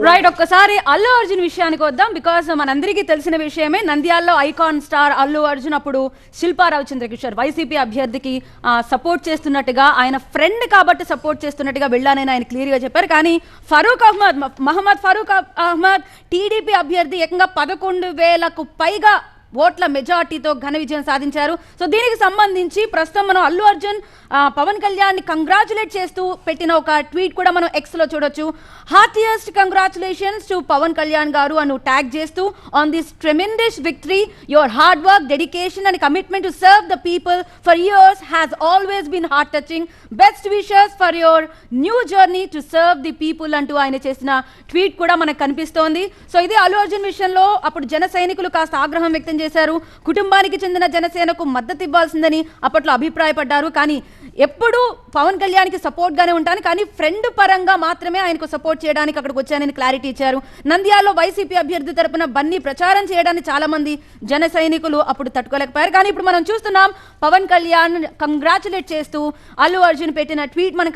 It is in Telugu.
రైట్, ఒక్కసారి అల్లు అర్జున్ విషయానికి వద్దాం. బికాస్ మనందరికీ తెలిసిన విషయమే, నంద్యాలలో ఐకాన్ స్టార్ అల్లు అర్జున్ అప్పుడు శిల్పా రవిచంద్రకిషోర్ వైసీపీ అభ్యర్థికి సపోర్ట్ చేస్తున్నట్టుగా, ఆయన ఫ్రెండ్ కాబట్టి సపోర్ట్ చేస్తున్నట్టుగా వెళ్ళానని ఆయన క్లియర్గా చెప్పారు. కానీ మహమ్మద్ ఫరూక్ అహ్మద్ టీడీపీ అభ్యర్థి ఏకంగా 11,000కు పైగా ఓట్ల మెజార్టీతో ఘన విజయం సాధించారు. సో దీనికి సంబంధించి ప్రస్తుతం మనం అల్లు అర్జున్ పవన్ కళ్యాణ్ ని కంగ్రాచులేట్ చేస్తూ పెట్టిన ఒక ట్వీట్ కూడా మనం ఎక్స్ లో చూడొచ్చు. Heartiest congratulations to Pawan Kalyan garu అని ట్యాగ్ చేస్తూ, on this tremendous victory your hard work, dedication and commitment to serve the people for years has always been heart touching. Best wishes for your new journey to serve the people అంటూ ఆయన చేసిన ట్వీట్ కూడా మనకు కనిపిస్తోంది. సో ఇది అల్లు అర్జున్ విషయంలో అప్పుడు జన సైనికులు కాస్త ఆగ్రహం వ్యక్తం చేశారు. కుటుంబానికి చెందిన జనసేనకు మద్దతు ఇవ్వాల్సిందని అప్పట్లో అభిప్రాయపడ్డారు. కానీ ఎప్పుడు పవన్ కళ్యాణ్ కి సపోర్ట్ గానే ఉంటాను, కానీ ఫ్రెండ్ పరంగా మాత్రమే ఆయనకు సపోర్ట్ చేయడానికి అక్కడికి వచ్చానని క్లారిటీ ఇచ్చారు. నంద్యాలలో వైసీపీ అభ్యర్థి తరపున బన్నీ ప్రచారం చేయడాన్ని చాలా మంది జన సైనికులు అప్పుడు తట్టుకోలేకపోయారు. కానీ ఇప్పుడు మనం చూస్తున్నాం, పవన్ కళ్యాణ్ కంగ్రాచులేట్ చేస్తూ అల్లు అర్జున్ పెట్టిన ట్వీట్ మనకు